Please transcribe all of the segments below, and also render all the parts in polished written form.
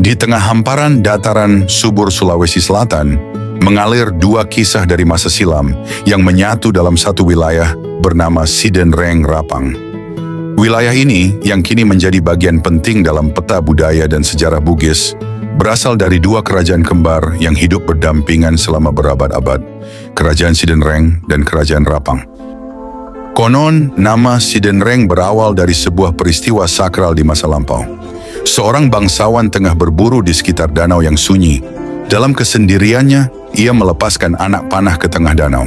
Di tengah hamparan dataran subur Sulawesi Selatan, mengalir dua kisah dari masa silam yang menyatu dalam satu wilayah bernama Sidenreng Rapang. Wilayah ini, yang kini menjadi bagian penting dalam peta budaya dan sejarah Bugis, berasal dari dua kerajaan kembar yang hidup berdampingan selama berabad-abad, Kerajaan Sidenreng dan Kerajaan Rapang. Konon, nama Sidenreng berawal dari sebuah peristiwa sakral di masa lampau. Seorang bangsawan tengah berburu di sekitar danau yang sunyi. Dalam kesendiriannya, ia melepaskan anak panah ke tengah danau.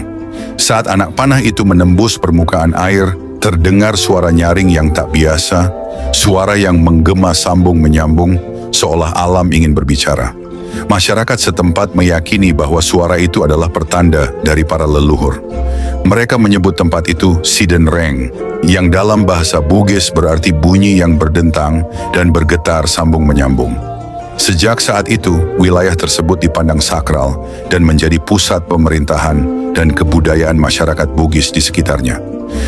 Saat anak panah itu menembus permukaan air, terdengar suara nyaring yang tak biasa, suara yang menggema sambung menyambung, seolah alam ingin berbicara. Masyarakat setempat meyakini bahwa suara itu adalah pertanda dari para leluhur. Mereka menyebut tempat itu Sidenreng, yang dalam bahasa Bugis berarti bunyi yang berdentang dan bergetar sambung menyambung. Sejak saat itu, wilayah tersebut dipandang sakral dan menjadi pusat pemerintahan dan kebudayaan masyarakat Bugis di sekitarnya.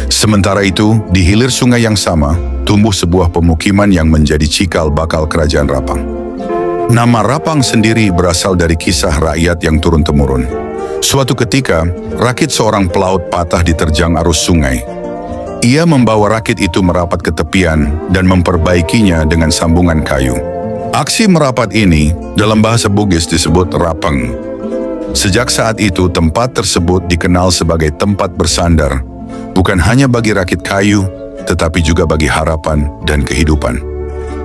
Sementara itu, di hilir sungai yang sama, tumbuh sebuah pemukiman yang menjadi cikal bakal Kerajaan Rapang. Nama Rapang sendiri berasal dari kisah rakyat yang turun-temurun. Suatu ketika, rakit seorang pelaut patah diterjang arus sungai. Ia membawa rakit itu merapat ke tepian dan memperbaikinya dengan sambungan kayu. Aksi merapat ini dalam bahasa Bugis disebut rapeng. Sejak saat itu, tempat tersebut dikenal sebagai tempat bersandar, bukan hanya bagi rakit kayu, tetapi juga bagi harapan dan kehidupan.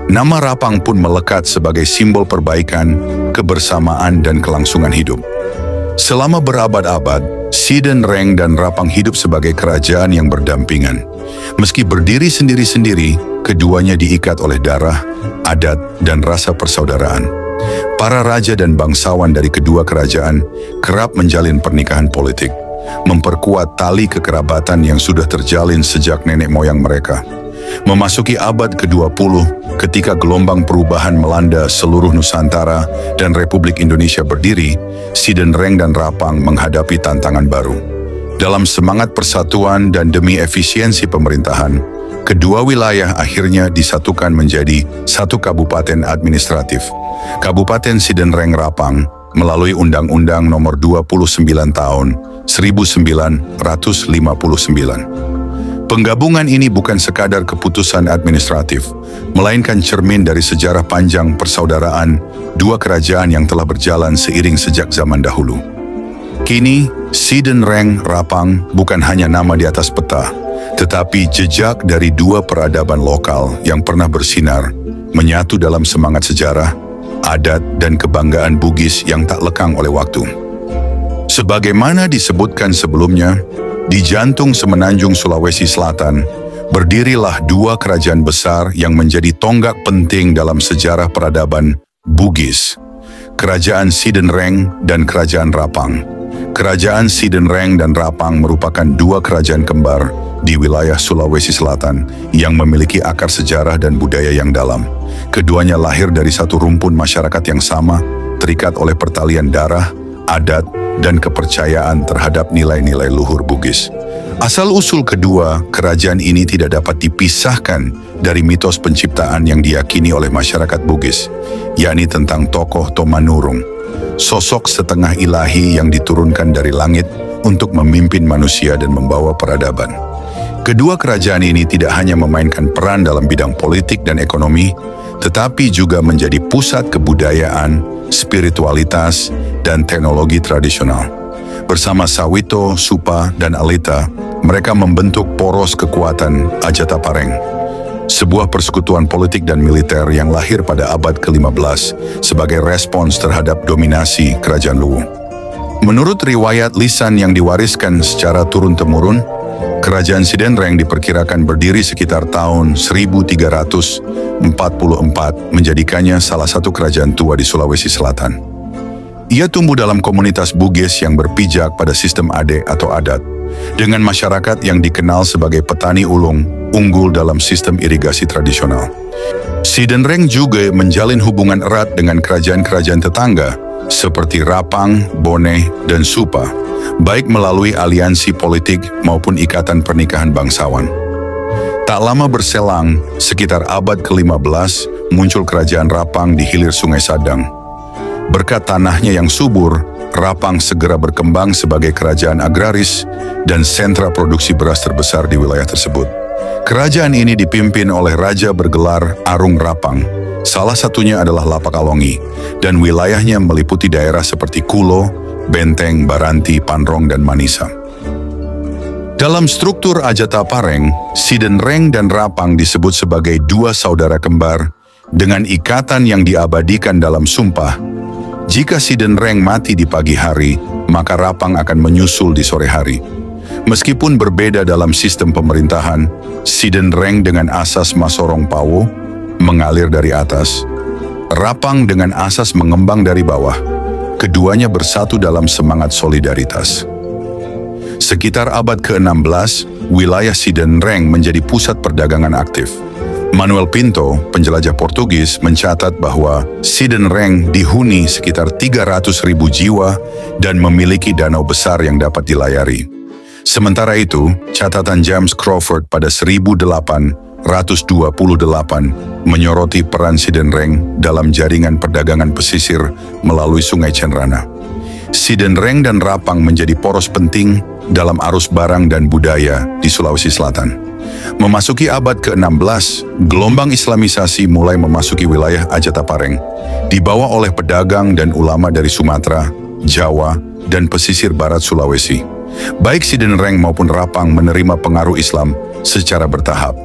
Nama Rapang pun melekat sebagai simbol perbaikan, kebersamaan, dan kelangsungan hidup. Selama berabad-abad, Sidenreng dan Rapang hidup sebagai kerajaan yang berdampingan. Meski berdiri sendiri-sendiri, keduanya diikat oleh darah, adat, dan rasa persaudaraan. Para raja dan bangsawan dari kedua kerajaan kerap menjalin pernikahan politik, memperkuat tali kekerabatan yang sudah terjalin sejak nenek moyang mereka. Memasuki abad ke-20, ketika gelombang perubahan melanda seluruh Nusantara dan Republik Indonesia berdiri, Sidenreng dan Rapang menghadapi tantangan baru. Dalam semangat persatuan dan demi efisiensi pemerintahan, kedua wilayah akhirnya disatukan menjadi satu kabupaten administratif, Kabupaten Sidenreng Rapang, melalui Undang-Undang Nomor 29 Tahun 1959. Penggabungan ini bukan sekadar keputusan administratif, melainkan cermin dari sejarah panjang persaudaraan dua kerajaan yang telah berjalan seiring sejak zaman dahulu. Kini, Sidenreng Rapang bukan hanya nama di atas peta, tetapi jejak dari dua peradaban lokal yang pernah bersinar, menyatu dalam semangat sejarah, adat, dan kebanggaan Bugis yang tak lekang oleh waktu. Sebagaimana disebutkan sebelumnya, di jantung semenanjung Sulawesi Selatan, berdirilah dua kerajaan besar yang menjadi tonggak penting dalam sejarah peradaban Bugis, Kerajaan Sidenreng dan Kerajaan Rapang. Kerajaan Sidenreng dan Rapang merupakan dua kerajaan kembar di wilayah Sulawesi Selatan yang memiliki akar sejarah dan budaya yang dalam. Keduanya lahir dari satu rumpun masyarakat yang sama, terikat oleh pertalian darah, adat, dan kepercayaan terhadap nilai-nilai luhur Bugis. Asal-usul kedua kerajaan ini tidak dapat dipisahkan dari mitos penciptaan yang diyakini oleh masyarakat Bugis, yakni tentang tokoh Tomanurung, sosok setengah ilahi yang diturunkan dari langit untuk memimpin manusia dan membawa peradaban. Kedua kerajaan ini tidak hanya memainkan peran dalam bidang politik dan ekonomi, tetapi juga menjadi pusat kebudayaan, spiritualitas, dan teknologi tradisional. Bersama Sawito, Supa, dan Alita, mereka membentuk poros kekuatan Ajatapareng, sebuah persekutuan politik dan militer yang lahir pada abad ke-15 sebagai respons terhadap dominasi Kerajaan Luwu. Menurut riwayat lisan yang diwariskan secara turun-temurun, Kerajaan Sidenreng diperkirakan berdiri sekitar tahun 1344, menjadikannya salah satu kerajaan tua di Sulawesi Selatan. Ia tumbuh dalam komunitas Bugis yang berpijak pada sistem ade atau adat, dengan masyarakat yang dikenal sebagai petani ulung, unggul dalam sistem irigasi tradisional. Sidenreng juga menjalin hubungan erat dengan kerajaan-kerajaan tetangga, seperti Rapang, Bone, dan Supa, baik melalui aliansi politik maupun ikatan pernikahan bangsawan. Tak lama berselang, sekitar abad ke-15, muncul kerajaan Rapang di hilir Sungai Sadang. Berkat tanahnya yang subur, Rapang segera berkembang sebagai kerajaan agraris dan sentra produksi beras terbesar di wilayah tersebut. Kerajaan ini dipimpin oleh raja bergelar Arung Rapang. Salah satunya adalah Lapakalongi, dan wilayahnya meliputi daerah seperti Kulo, Benteng, Baranti, Panrong, dan Manisa. Dalam struktur Ajatapareng, Sidenreng dan Rapang disebut sebagai dua saudara kembar dengan ikatan yang diabadikan dalam sumpah. Jika Sidenreng mati di pagi hari, maka Rapang akan menyusul di sore hari. Meskipun berbeda dalam sistem pemerintahan, Sidenreng dengan asas Masorong Pawo mengalir dari atas, Rapang dengan asas mengembang dari bawah. Keduanya bersatu dalam semangat solidaritas. Sekitar abad ke-16, wilayah Sidenreng menjadi pusat perdagangan aktif. Manuel Pinto, penjelajah Portugis, mencatat bahwa Sidenreng dihuni sekitar 300.000 jiwa dan memiliki danau besar yang dapat dilayari. Sementara itu, catatan James Crawford pada 1828 menyoroti peran Sidenreng dalam jaringan perdagangan pesisir melalui Sungai Cenrana. Sidenreng dan Rapang menjadi poros penting dalam arus barang dan budaya di Sulawesi Selatan. Memasuki abad ke-16, gelombang Islamisasi mulai memasuki wilayah Ajatapareng, dibawa oleh pedagang dan ulama dari Sumatera, Jawa, dan pesisir barat Sulawesi. Baik Sidenreng maupun Rapang menerima pengaruh Islam secara bertahap.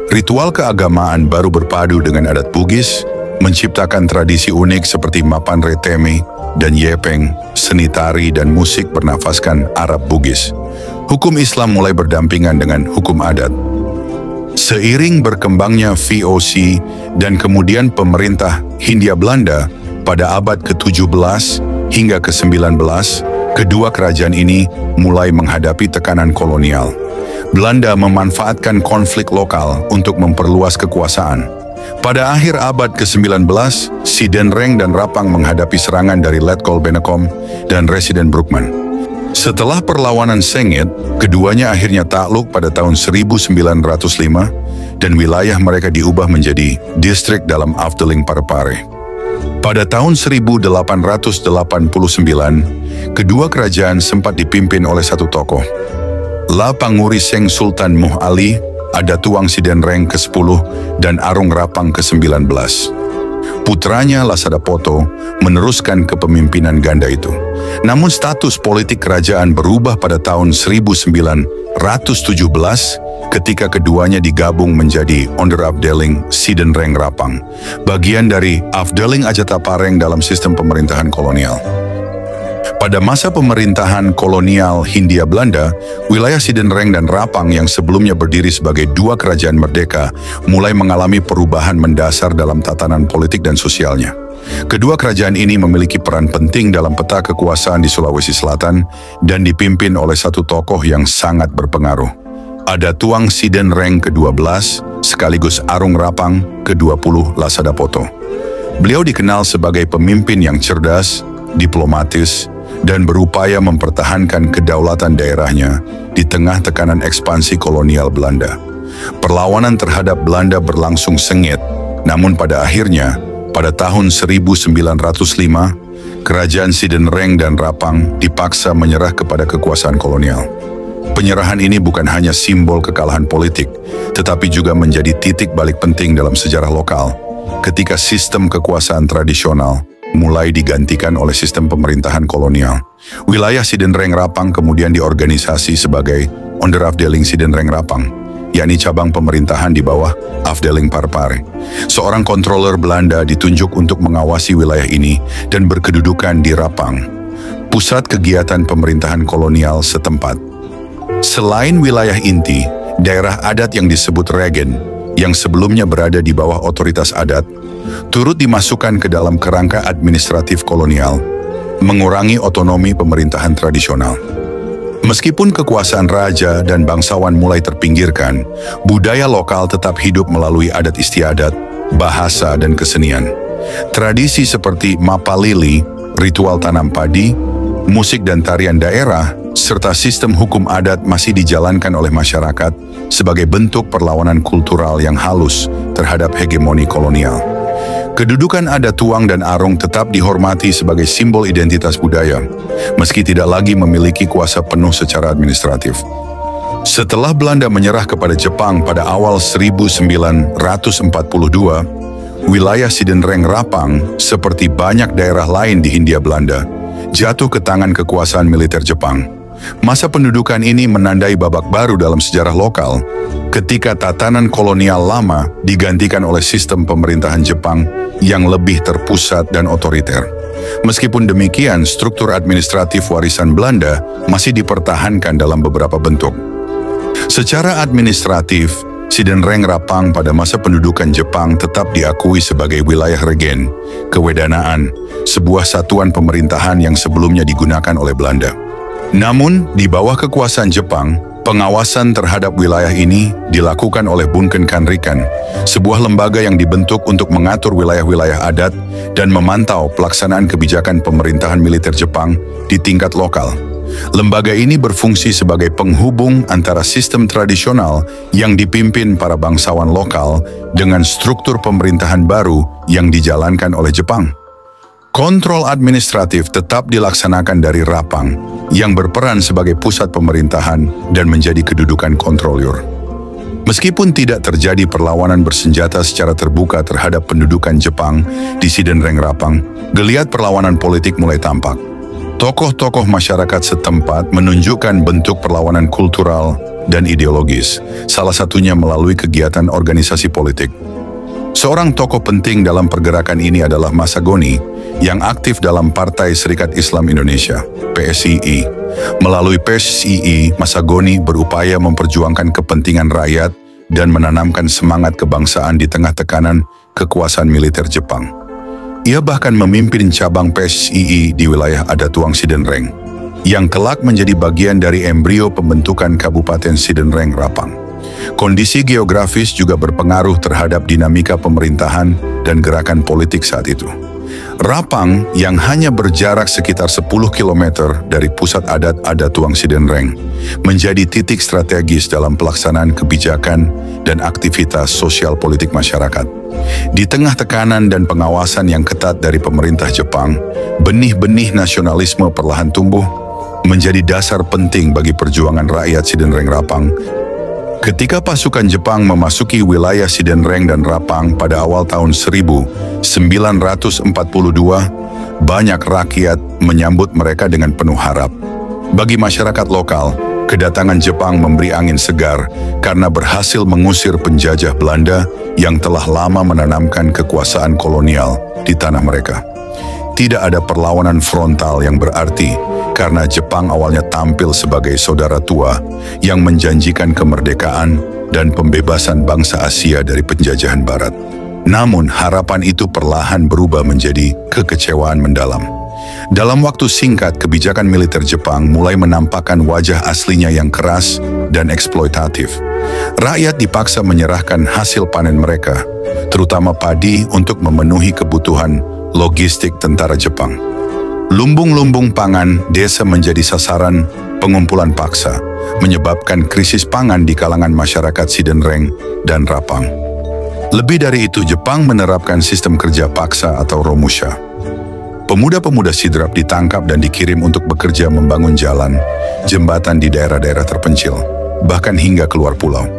Ritual keagamaan baru berpadu dengan adat Bugis, menciptakan tradisi unik seperti Mapan Reteme dan Yepeng, seni tari dan musik bernafaskan Arab Bugis. Hukum Islam mulai berdampingan dengan hukum adat. Seiring berkembangnya VOC dan kemudian pemerintah Hindia Belanda pada abad ke-17 hingga ke-19, kedua kerajaan ini mulai menghadapi tekanan kolonial. Belanda memanfaatkan konflik lokal untuk memperluas kekuasaan. Pada akhir abad ke-19, Sidenreng dan Rapang menghadapi serangan dari Letkol Benekom dan Residen Broekman. Setelah perlawanan sengit, keduanya akhirnya takluk pada tahun 1905 dan wilayah mereka diubah menjadi distrik dalam Afdeling Parepare. Pada tahun 1889, kedua kerajaan sempat dipimpin oleh satu tokoh, La Panguri Seng Sultan Muh Ali, Adatuang Sidenreng ke-10 dan Arung Rapang ke-19. Putranya Lasadapoto meneruskan kepemimpinan ganda itu. Namun status politik kerajaan berubah pada tahun 1917 ketika keduanya digabung menjadi Onderafdeling Sidenreng Rapang, bagian dari Afdeling Ajatapareng dalam sistem pemerintahan kolonial. Pada masa pemerintahan kolonial Hindia Belanda, wilayah Sidenreng dan Rapang yang sebelumnya berdiri sebagai dua kerajaan merdeka mulai mengalami perubahan mendasar dalam tatanan politik dan sosialnya. Kedua kerajaan ini memiliki peran penting dalam peta kekuasaan di Sulawesi Selatan dan dipimpin oleh satu tokoh yang sangat berpengaruh. Adatuang Sidenreng ke-12 sekaligus Arung Rapang ke-20 Lasadapoto. Beliau dikenal sebagai pemimpin yang cerdas, diplomatis, dan berupaya mempertahankan kedaulatan daerahnya di tengah tekanan ekspansi kolonial Belanda. Perlawanan terhadap Belanda berlangsung sengit, namun pada akhirnya, pada tahun 1905, kerajaan Sidenreng dan Rapang dipaksa menyerah kepada kekuasaan kolonial. Penyerahan ini bukan hanya simbol kekalahan politik, tetapi juga menjadi titik balik penting dalam sejarah lokal, ketika sistem kekuasaan tradisional mulai digantikan oleh sistem pemerintahan kolonial. Wilayah Sidenreng Rapang kemudian diorganisasi sebagai Onderafdeling Sidenreng Rapang, yakni cabang pemerintahan di bawah Afdeling Parepare. Seorang kontroler Belanda ditunjuk untuk mengawasi wilayah ini dan berkedudukan di Rapang, pusat kegiatan pemerintahan kolonial setempat. Selain wilayah inti, daerah adat yang disebut regen, yang sebelumnya berada di bawah otoritas adat, turut dimasukkan ke dalam kerangka administratif kolonial, mengurangi otonomi pemerintahan tradisional. Meskipun kekuasaan raja dan bangsawan mulai terpinggirkan, budaya lokal tetap hidup melalui adat istiadat, bahasa, dan kesenian. Tradisi seperti mapalili, ritual tanam padi, musik dan tarian daerah, serta sistem hukum adat masih dijalankan oleh masyarakat sebagai bentuk perlawanan kultural yang halus terhadap hegemoni kolonial. Kedudukan adat Tuang dan Arong tetap dihormati sebagai simbol identitas budaya, meski tidak lagi memiliki kuasa penuh secara administratif. Setelah Belanda menyerah kepada Jepang pada awal 1942, wilayah Sidenreng Rapang, seperti banyak daerah lain di Hindia Belanda, jatuh ke tangan kekuasaan militer Jepang. Masa pendudukan ini menandai babak baru dalam sejarah lokal, ketika tatanan kolonial lama digantikan oleh sistem pemerintahan Jepang yang lebih terpusat dan otoriter. Meskipun demikian, struktur administratif warisan Belanda masih dipertahankan dalam beberapa bentuk. Secara administratif, Sidenreng Rapang pada masa pendudukan Jepang tetap diakui sebagai wilayah regen, kewedanaan, sebuah satuan pemerintahan yang sebelumnya digunakan oleh Belanda. Namun, di bawah kekuasaan Jepang, pengawasan terhadap wilayah ini dilakukan oleh Bunken Kanrikan, sebuah lembaga yang dibentuk untuk mengatur wilayah-wilayah adat dan memantau pelaksanaan kebijakan pemerintahan militer Jepang di tingkat lokal. Lembaga ini berfungsi sebagai penghubung antara sistem tradisional yang dipimpin para bangsawan lokal dengan struktur pemerintahan baru yang dijalankan oleh Jepang. Kontrol administratif tetap dilaksanakan dari Rapang, yang berperan sebagai pusat pemerintahan dan menjadi kedudukan kontrolir. Meskipun tidak terjadi perlawanan bersenjata secara terbuka terhadap pendudukan Jepang di Sidenreng Rapang, geliat perlawanan politik mulai tampak. Tokoh-tokoh masyarakat setempat menunjukkan bentuk perlawanan kultural dan ideologis, salah satunya melalui kegiatan organisasi politik. Seorang tokoh penting dalam pergerakan ini adalah Masagoni, yang aktif dalam Partai Serikat Islam Indonesia, PSII. Melalui PSII, Masagoni berupaya memperjuangkan kepentingan rakyat dan menanamkan semangat kebangsaan di tengah tekanan kekuasaan militer Jepang. Ia bahkan memimpin cabang PSII di wilayah adat Tuang Sidenreng, yang kelak menjadi bagian dari embrio pembentukan Kabupaten Sidenreng Rapang. Kondisi geografis juga berpengaruh terhadap dinamika pemerintahan dan gerakan politik saat itu. Rapang yang hanya berjarak sekitar 10 km dari pusat adat Tuang Sidenreng menjadi titik strategis dalam pelaksanaan kebijakan dan aktivitas sosial politik masyarakat. Di tengah tekanan dan pengawasan yang ketat dari pemerintah Jepang, benih-benih nasionalisme perlahan tumbuh menjadi dasar penting bagi perjuangan rakyat Sidenreng Rapang. Ketika pasukan Jepang memasuki wilayah Sidenreng dan Rapang pada awal tahun 1942, banyak rakyat menyambut mereka dengan penuh harap. Bagi masyarakat lokal, kedatangan Jepang memberi angin segar karena berhasil mengusir penjajah Belanda yang telah lama menanamkan kekuasaan kolonial di tanah mereka. Tidak ada perlawanan frontal yang berarti, karena Jepang awalnya tampil sebagai saudara tua yang menjanjikan kemerdekaan dan pembebasan bangsa Asia dari penjajahan Barat. Namun harapan itu perlahan berubah menjadi kekecewaan mendalam. Dalam waktu singkat, kebijakan militer Jepang mulai menampakkan wajah aslinya yang keras dan eksploitatif. Rakyat dipaksa menyerahkan hasil panen mereka, terutama padi, untuk memenuhi kebutuhan logistik tentara Jepang. Lumbung-lumbung pangan desa menjadi sasaran pengumpulan paksa, menyebabkan krisis pangan di kalangan masyarakat Sidenreng dan Rapang. Lebih dari itu, Jepang menerapkan sistem kerja paksa atau romusha. Pemuda-pemuda sidrap ditangkap dan dikirim untuk bekerja membangun jalan, jembatan di daerah-daerah terpencil, bahkan hingga keluar pulau.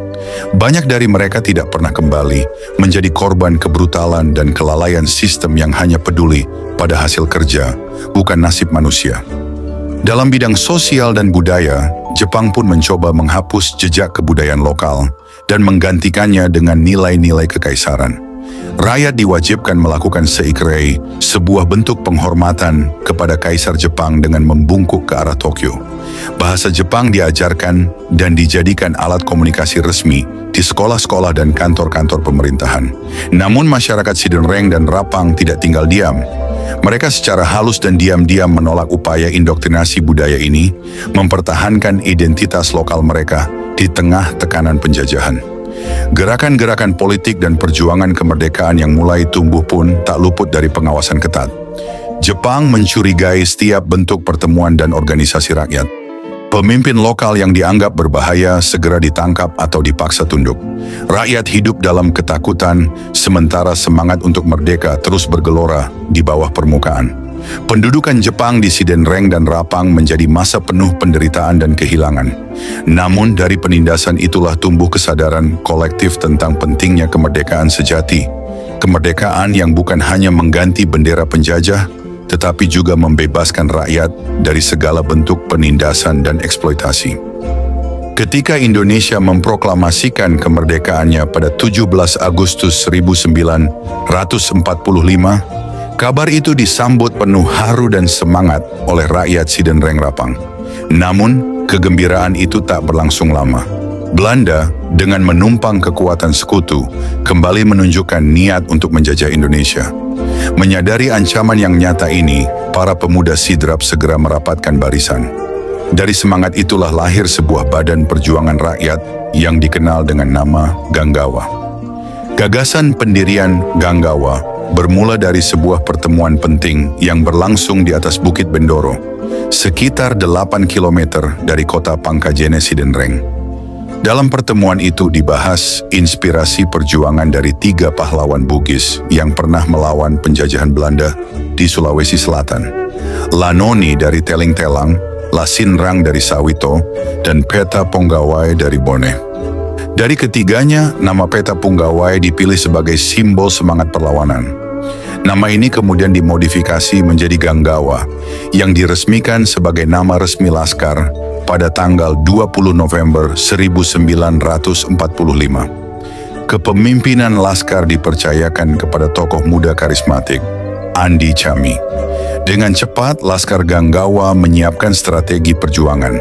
Banyak dari mereka tidak pernah kembali, menjadi korban kebrutalan dan kelalaian sistem yang hanya peduli pada hasil kerja, bukan nasib manusia. Dalam bidang sosial dan budaya, Jepang pun mencoba menghapus jejak kebudayaan lokal dan menggantikannya dengan nilai-nilai kekaisaran. Rakyat diwajibkan melakukan seikrei, sebuah bentuk penghormatan kepada Kaisar Jepang dengan membungkuk ke arah Tokyo. Bahasa Jepang diajarkan dan dijadikan alat komunikasi resmi di sekolah-sekolah dan kantor-kantor pemerintahan. Namun masyarakat Sidenreng dan Rapang tidak tinggal diam. Mereka secara halus dan diam-diam menolak upaya indoktrinasi budaya ini, mempertahankan identitas lokal mereka di tengah tekanan penjajahan. Gerakan-gerakan politik dan perjuangan kemerdekaan yang mulai tumbuh pun tak luput dari pengawasan ketat. Jepang mencurigai setiap bentuk pertemuan dan organisasi rakyat. Pemimpin lokal yang dianggap berbahaya segera ditangkap atau dipaksa tunduk. Rakyat hidup dalam ketakutan, sementara semangat untuk merdeka terus bergelora di bawah permukaan. Pendudukan Jepang di Sidenreng dan Rapang menjadi masa penuh penderitaan dan kehilangan. Namun dari penindasan itulah tumbuh kesadaran kolektif tentang pentingnya kemerdekaan sejati. Kemerdekaan yang bukan hanya mengganti bendera penjajah, tetapi juga membebaskan rakyat dari segala bentuk penindasan dan eksploitasi. Ketika Indonesia memproklamasikan kemerdekaannya pada 17 Agustus 1945, kabar itu disambut penuh haru dan semangat oleh rakyat Sidenreng Rapang. Namun, kegembiraan itu tak berlangsung lama. Belanda, dengan menumpang kekuatan sekutu, kembali menunjukkan niat untuk menjajah Indonesia. Menyadari ancaman yang nyata ini, para pemuda Sidrap segera merapatkan barisan. Dari semangat itulah lahir sebuah badan perjuangan rakyat yang dikenal dengan nama Ganggawa. Gagasan pendirian Ganggawa bermula dari sebuah pertemuan penting yang berlangsung di atas Bukit Bendoro, sekitar 8 km dari kota Pangkajene Sidenreng. Dalam pertemuan itu dibahas inspirasi perjuangan dari 3 pahlawan Bugis yang pernah melawan penjajahan Belanda di Sulawesi Selatan. Lanoni dari Teling Telang, Lasinrang dari Sawito, dan Peta Ponggawai dari Bone. Dari ketiganya, nama Peta Ponggawai dipilih sebagai simbol semangat perlawanan. Nama ini kemudian dimodifikasi menjadi Ganggawa, yang diresmikan sebagai nama resmi Laskar pada tanggal 20 November 1945. Kepemimpinan Laskar dipercayakan kepada tokoh muda karismatik, Andi Chami. Dengan cepat, Laskar Ganggawa menyiapkan strategi perjuangan.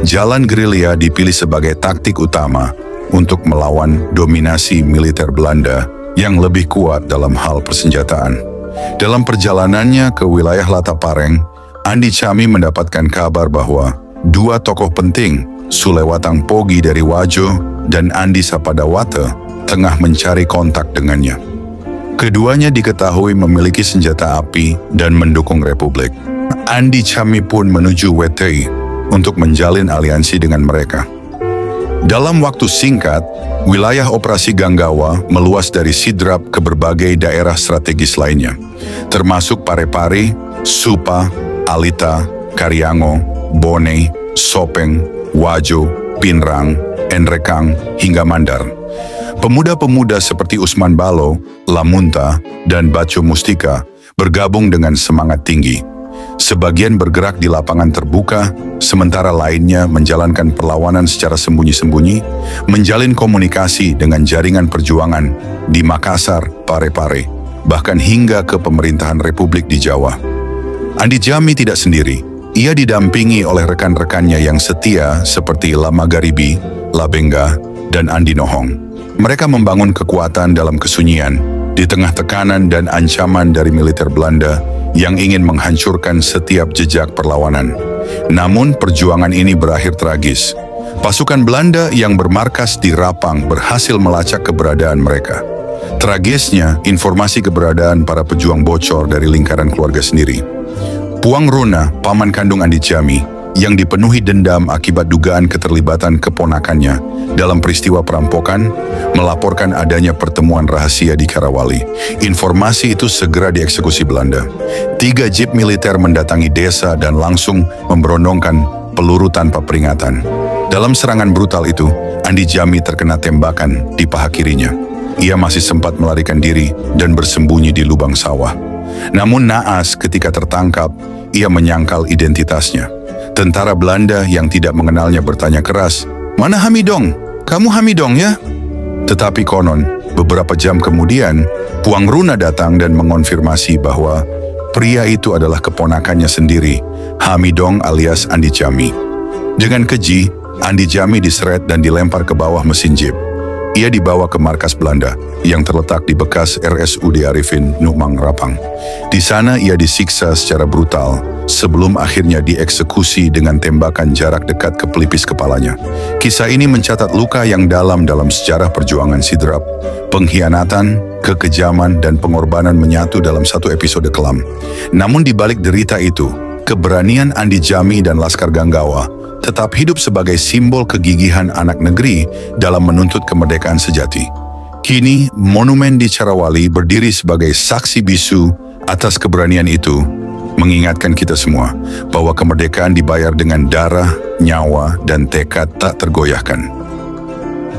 Jalan gerilya dipilih sebagai taktik utama untuk melawan dominasi militer Belanda yang lebih kuat dalam hal persenjataan. Dalam perjalanannya ke wilayah Latapareng, Andi Chami mendapatkan kabar bahwa 2 tokoh penting, Sulewatang Pogi dari Wajo dan Andi Sapadawata, tengah mencari kontak dengannya. Keduanya diketahui memiliki senjata api dan mendukung Republik. Andi Chami pun menuju Wetei untuk menjalin aliansi dengan mereka. Dalam waktu singkat, wilayah operasi Ganggawa meluas dari Sidrap ke berbagai daerah strategis lainnya, termasuk Parepare, Supa, Alita, Karyango, Bone, Sopeng, Wajo, Pinrang, Enrekang, hingga Mandar. Pemuda-pemuda seperti Usman Balo, Lamunta, dan Baco Mustika bergabung dengan semangat tinggi. Sebagian bergerak di lapangan terbuka, sementara lainnya menjalankan perlawanan secara sembunyi-sembunyi, menjalin komunikasi dengan jaringan perjuangan di Makassar, Parepare, bahkan hingga ke pemerintahan Republik di Jawa. Andi Chami tidak sendiri. Ia didampingi oleh rekan-rekannya yang setia seperti Lama Garibi, Labenga, dan Andi Nohong. Mereka membangun kekuatan dalam kesunyian, di tengah tekanan dan ancaman dari militer Belanda yang ingin menghancurkan setiap jejak perlawanan. Namun perjuangan ini berakhir tragis. Pasukan Belanda yang bermarkas di Rapang berhasil melacak keberadaan mereka. Tragisnya, informasi keberadaan para pejuang bocor dari lingkaran keluarga sendiri. Puang Runa, paman kandung Andi Chami, yang dipenuhi dendam akibat dugaan keterlibatan keponakannya dalam peristiwa perampokan, melaporkan adanya pertemuan rahasia di Karawali. Informasi itu segera dieksekusi Belanda. 3 jeep militer mendatangi desa dan langsung memberondongkan peluru tanpa peringatan. Dalam serangan brutal itu, Andi Chami terkena tembakan di paha kirinya. Ia masih sempat melarikan diri dan bersembunyi di lubang sawah. Namun naas ketika tertangkap, ia menyangkal identitasnya. Tentara Belanda yang tidak mengenalnya bertanya keras, "Mana Hamidong? Kamu Hamidong ya?" Tetapi konon, beberapa jam kemudian, Puang Runa datang dan mengonfirmasi bahwa pria itu adalah keponakannya sendiri, Hamidong alias Andi Chami. Dengan keji, Andi Chami diseret dan dilempar ke bawah mesin jeep. Ia dibawa ke markas Belanda yang terletak di bekas RSUD Arifin, Numang, Rapang. Di sana ia disiksa secara brutal sebelum akhirnya dieksekusi dengan tembakan jarak dekat ke pelipis kepalanya. Kisah ini mencatat luka yang dalam sejarah perjuangan Sidrap. Pengkhianatan, kekejaman, dan pengorbanan menyatu dalam satu episode kelam. Namun di balik derita itu, keberanian Andi Chami dan Laskar Ganggawa tetap hidup sebagai simbol kegigihan anak negeri dalam menuntut kemerdekaan sejati. Kini, monumen di Carawali berdiri sebagai saksi bisu atas keberanian itu, mengingatkan kita semua bahwa kemerdekaan dibayar dengan darah, nyawa, dan tekad tak tergoyahkan.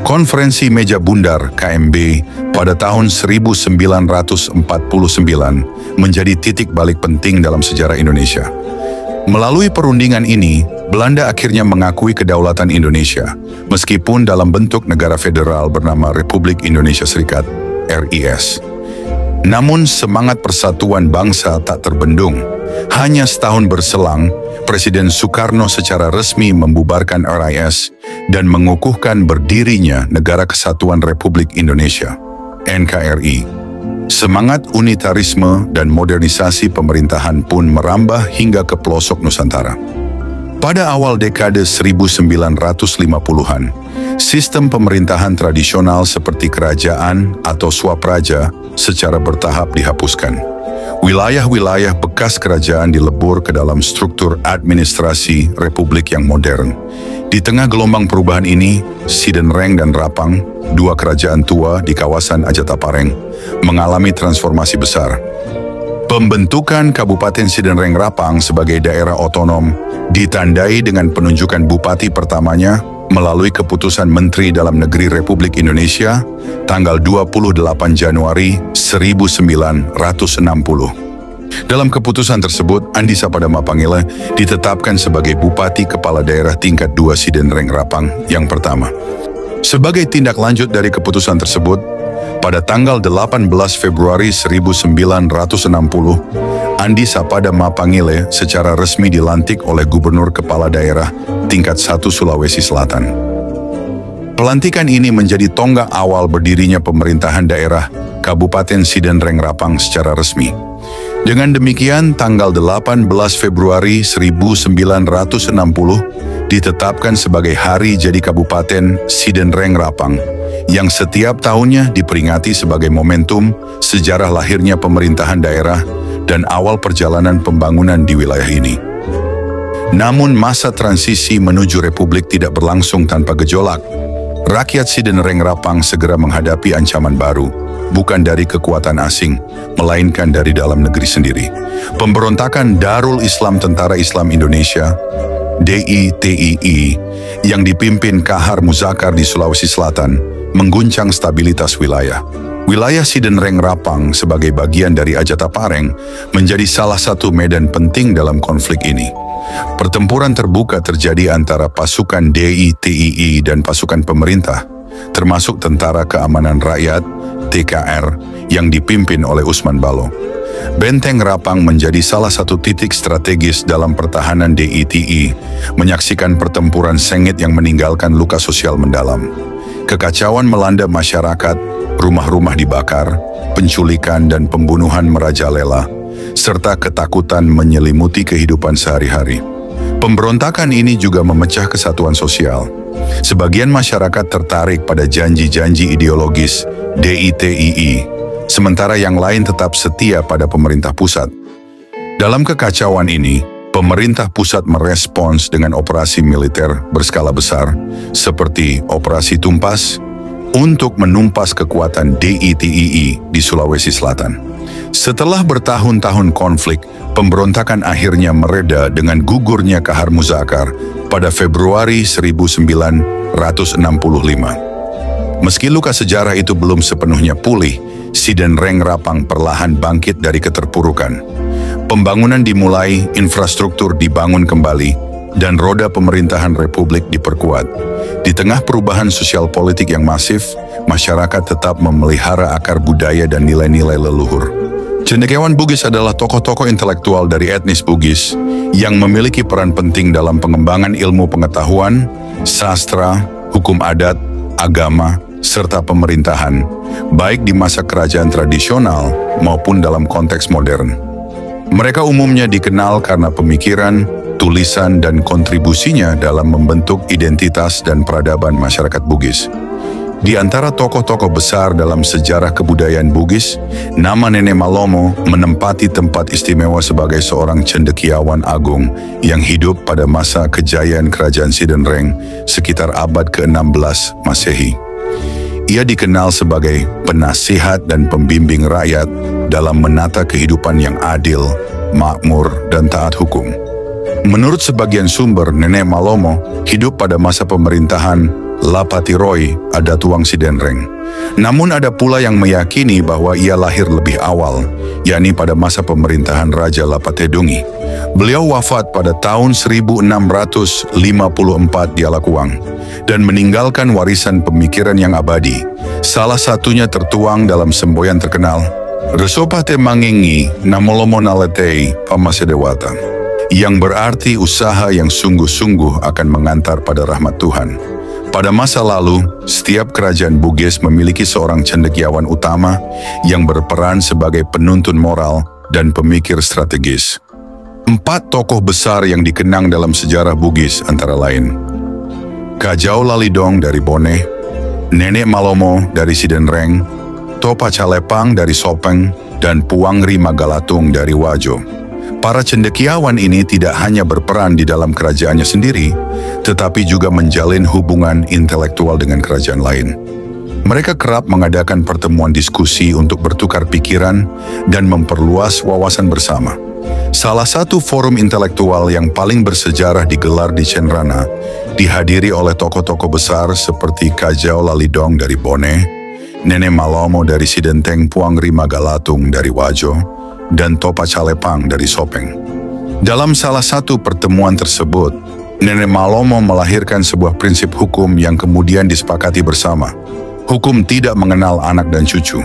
Konferensi Meja Bundar KMB pada tahun 1949 menjadi titik balik penting dalam sejarah Indonesia. Melalui perundingan ini, Belanda akhirnya mengakui kedaulatan Indonesia, meskipun dalam bentuk negara federal bernama Republik Indonesia Serikat, RIS. Namun semangat persatuan bangsa tak terbendung. Hanya setahun berselang, Presiden Soekarno secara resmi membubarkan RIS dan mengukuhkan berdirinya Negara Kesatuan Republik Indonesia, NKRI. Semangat unitarisme dan modernisasi pemerintahan pun merambah hingga ke pelosok Nusantara. Pada awal dekade 1950-an, sistem pemerintahan tradisional seperti kerajaan atau swapraja secara bertahap dihapuskan. Wilayah-wilayah bekas kerajaan dilebur ke dalam struktur administrasi republik yang modern. Di tengah gelombang perubahan ini, Sidenreng dan Rapang, dua kerajaan tua di kawasan Ajatapareng, mengalami transformasi besar. Pembentukan Kabupaten Sidenreng Rapang sebagai daerah otonom ditandai dengan penunjukan bupati pertamanya melalui keputusan Menteri Dalam Negeri Republik Indonesia tanggal 28 Januari 1960. Dalam keputusan tersebut, Andi Sapadama Pangile ditetapkan sebagai Bupati Kepala Daerah tingkat 2 Sidenreng Rapang yang pertama. Sebagai tindak lanjut dari keputusan tersebut, pada tanggal 18 Februari 1960, Andi Sapadama Pangile secara resmi dilantik oleh Gubernur Kepala Daerah tingkat 1 Sulawesi Selatan. Pelantikan ini menjadi tonggak awal berdirinya pemerintahan daerah Kabupaten Sidenreng Rapang secara resmi. Dengan demikian, tanggal 18 Februari 1960 ditetapkan sebagai hari jadi Kabupaten Sidenreng Rapang, yang setiap tahunnya diperingati sebagai momentum sejarah lahirnya pemerintahan daerah dan awal perjalanan pembangunan di wilayah ini. Namun masa transisi menuju Republik tidak berlangsung tanpa gejolak. Rakyat Sidenreng Rapang segera menghadapi ancaman baru, bukan dari kekuatan asing, melainkan dari dalam negeri sendiri. Pemberontakan Darul Islam Tentara Islam Indonesia, DITII, yang dipimpin Kahar Muzakar di Sulawesi Selatan, mengguncang stabilitas wilayah. Wilayah Sidenreng Rapang sebagai bagian dari Ajatapareng menjadi salah satu medan penting dalam konflik ini. Pertempuran terbuka terjadi antara pasukan DITII dan pasukan pemerintah, termasuk Tentara Keamanan Rakyat, TKR, yang dipimpin oleh Usman Balo. Benteng Rapang menjadi salah satu titik strategis dalam pertahanan DITI, menyaksikan pertempuran sengit yang meninggalkan luka sosial mendalam. Kekacauan melanda masyarakat, rumah-rumah dibakar, penculikan dan pembunuhan merajalela, serta ketakutan menyelimuti kehidupan sehari-hari. Pemberontakan ini juga memecah kesatuan sosial. Sebagian masyarakat tertarik pada janji-janji ideologis DITII, sementara yang lain tetap setia pada pemerintah pusat. Dalam kekacauan ini, pemerintah pusat merespons dengan operasi militer berskala besar, seperti Operasi Tumpas, untuk menumpas kekuatan DITII di Sulawesi Selatan. Setelah bertahun-tahun konflik, pemberontakan akhirnya mereda dengan gugurnya Kahar Muzakar pada Februari 1965. Meski luka sejarah itu belum sepenuhnya pulih, Sidenreng Rapang perlahan bangkit dari keterpurukan. Pembangunan dimulai, infrastruktur dibangun kembali, dan roda pemerintahan Republik diperkuat. Di tengah perubahan sosial politik yang masif, masyarakat tetap memelihara akar budaya dan nilai-nilai leluhur. Cendekiawan Bugis adalah tokoh-tokoh intelektual dari etnis Bugis yang memiliki peran penting dalam pengembangan ilmu pengetahuan, sastra, hukum adat, agama, serta pemerintahan, baik di masa kerajaan tradisional maupun dalam konteks modern. Mereka umumnya dikenal karena pemikiran, tulisan, dan kontribusinya dalam membentuk identitas dan peradaban masyarakat Bugis. Di antara tokoh-tokoh besar dalam sejarah kebudayaan Bugis, nama Nenek Malomo menempati tempat istimewa sebagai seorang cendekiawan agung yang hidup pada masa kejayaan Kerajaan Sidenreng sekitar abad ke-16 Masehi. Ia dikenal sebagai penasihat dan pembimbing rakyat dalam menata kehidupan yang adil, makmur, dan taat hukum. Menurut sebagian sumber, Nenek Malomo hidup pada masa pemerintahan Lapatiroy Adatuang Sidenreng. Namun ada pula yang meyakini bahwa ia lahir lebih awal, yakni pada masa pemerintahan Raja Lapatedungi. Beliau wafat pada tahun 1654 di Alakuang dan meninggalkan warisan pemikiran yang abadi. Salah satunya tertuang dalam semboyan terkenal, Resopate Mangengi Namolomo Naletei Pamasedewata, yang berarti usaha yang sungguh-sungguh akan mengantar pada rahmat Tuhan. Pada masa lalu, setiap kerajaan Bugis memiliki seorang cendekiawan utama yang berperan sebagai penuntun moral dan pemikir strategis. 4 tokoh besar yang dikenang dalam sejarah Bugis antara lain: Kajau Lalidong dari Bone, Nenek Malomo dari Sidenreng, Topa Calepang dari Sopeng, dan Puangri Magalatung dari Wajo. Para cendekiawan ini tidak hanya berperan di dalam kerajaannya sendiri, tetapi juga menjalin hubungan intelektual dengan kerajaan lain. Mereka kerap mengadakan pertemuan diskusi untuk bertukar pikiran dan memperluas wawasan bersama. Salah satu forum intelektual yang paling bersejarah digelar di Cenrana, dihadiri oleh tokoh-tokoh besar seperti Kajau Lalidong dari Bone, Nenek Malomo dari Sidenteng Puangri Magalatung dari Wajo, dan Topa Calepang dari Sopeng. Dalam salah satu pertemuan tersebut, Nenek Malomo melahirkan sebuah prinsip hukum yang kemudian disepakati bersama. Hukum tidak mengenal anak dan cucu.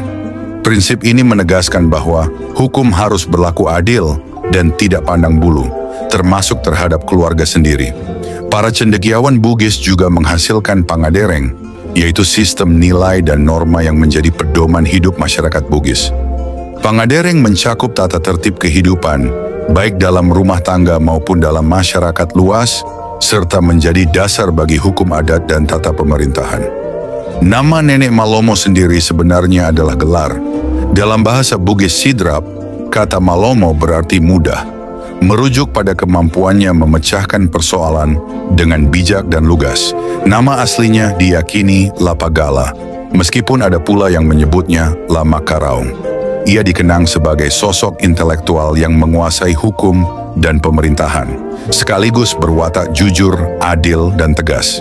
Prinsip ini menegaskan bahwa hukum harus berlaku adil dan tidak pandang bulu, termasuk terhadap keluarga sendiri. Para cendekiawan Bugis juga menghasilkan pangadereng, yaitu sistem nilai dan norma yang menjadi pedoman hidup masyarakat Bugis. Pangadereng mencakup tata tertib kehidupan, baik dalam rumah tangga maupun dalam masyarakat luas, serta menjadi dasar bagi hukum adat dan tata pemerintahan. Nama Nenek Malomo sendiri sebenarnya adalah gelar. Dalam bahasa Bugis Sidrap, kata Malomo berarti mudah, merujuk pada kemampuannya memecahkan persoalan dengan bijak dan lugas. Nama aslinya diyakini Lapagala, meskipun ada pula yang menyebutnya Lama Karaung. Ia dikenang sebagai sosok intelektual yang menguasai hukum dan pemerintahan, sekaligus berwatak jujur, adil, dan tegas.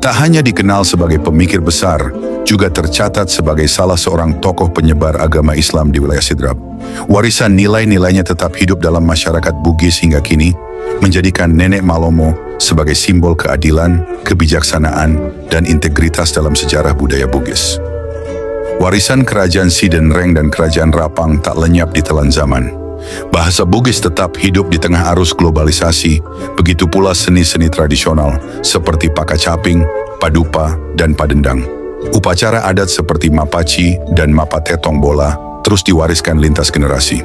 Tak hanya dikenal sebagai pemikir besar, juga tercatat sebagai salah seorang tokoh penyebar agama Islam di wilayah Sidrap. Warisan nilai-nilainya tetap hidup dalam masyarakat Bugis hingga kini, menjadikan Nenek Malomo sebagai simbol keadilan, kebijaksanaan, dan integritas dalam sejarah budaya Bugis. Warisan Kerajaan Sidenreng dan Kerajaan Rapang tak lenyap di telan zaman. Bahasa Bugis tetap hidup di tengah arus globalisasi, begitu pula seni-seni tradisional seperti Pakacaping, Padupa, dan Padendang. Upacara adat seperti Mapaci dan Mapatetong Bola terus diwariskan lintas generasi.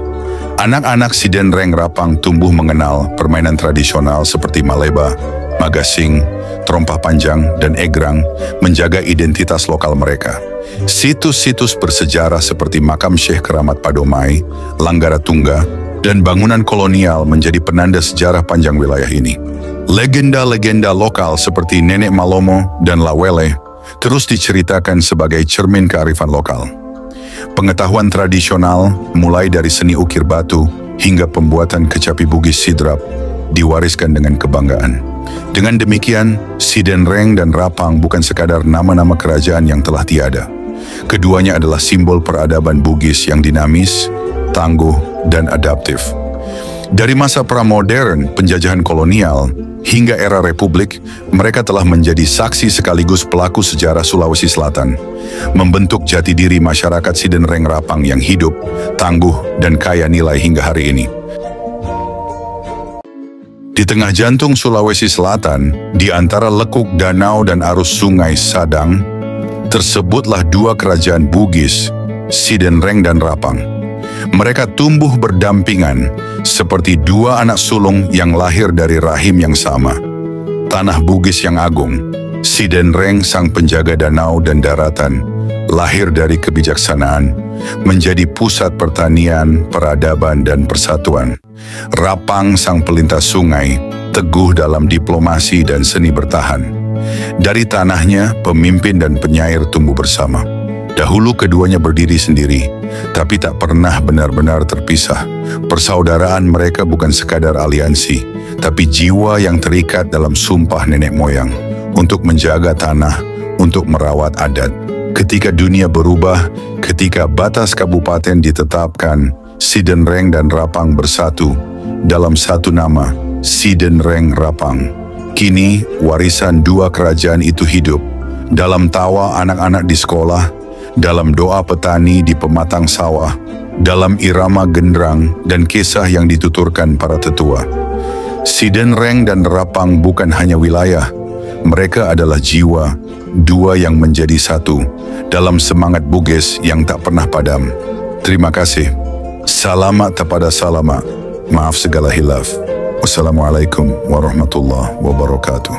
Anak-anak Sidenreng Rapang tumbuh mengenal permainan tradisional seperti Maleba, Magasing, Terompah Panjang, dan Egrang, menjaga identitas lokal mereka. Situs-situs bersejarah seperti Makam Syekh Keramat Padomai, Langgaratungga, dan bangunan kolonial menjadi penanda sejarah panjang wilayah ini. Legenda-legenda lokal seperti Nenek Malomo dan Lawele terus diceritakan sebagai cermin kearifan lokal. Pengetahuan tradisional, mulai dari seni ukir batu hingga pembuatan kecapi Bugis Sidrap, diwariskan dengan kebanggaan. Dengan demikian, Sidenreng dan Rapang bukan sekadar nama-nama kerajaan yang telah tiada. Keduanya adalah simbol peradaban Bugis yang dinamis, tangguh, dan adaptif. Dari masa pramodern, penjajahan kolonial, hingga era Republik, mereka telah menjadi saksi sekaligus pelaku sejarah Sulawesi Selatan, membentuk jati diri masyarakat Sidenreng Rapang yang hidup, tangguh, dan kaya nilai hingga hari ini. Di tengah jantung Sulawesi Selatan, di antara lekuk danau dan arus sungai Sadang, tersebutlah dua kerajaan Bugis, Sidenreng dan Rapang. Mereka tumbuh berdampingan seperti dua anak sulung yang lahir dari rahim yang sama. Tanah Bugis yang agung, Sidenreng sang penjaga danau dan daratan, lahir dari kebijaksanaan, menjadi pusat pertanian, peradaban, dan persatuan. Rapang sang pelintas sungai, teguh dalam diplomasi dan seni bertahan. Dari tanahnya, pemimpin dan penyair tumbuh bersama. Dahulu keduanya berdiri sendiri, tapi tak pernah benar-benar terpisah. Persaudaraan mereka bukan sekadar aliansi, tapi jiwa yang terikat dalam sumpah nenek moyang untuk menjaga tanah, untuk merawat adat. Ketika dunia berubah, ketika batas kabupaten ditetapkan, Sidenreng dan Rapang bersatu dalam satu nama, Sidenreng Rapang. Kini warisan dua kerajaan itu hidup dalam tawa anak-anak di sekolah, dalam doa petani di pematang sawah, dalam irama gendrang dan kisah yang dituturkan para tetua. Sidenreng dan Rapang bukan hanya wilayah, mereka adalah jiwa, dua yang menjadi satu dalam semangat Bugis yang tak pernah padam. Terima kasih. Salamat kepada salama. Maaf segala hilaf. Wassalamualaikum warahmatullahi wabarakatuh.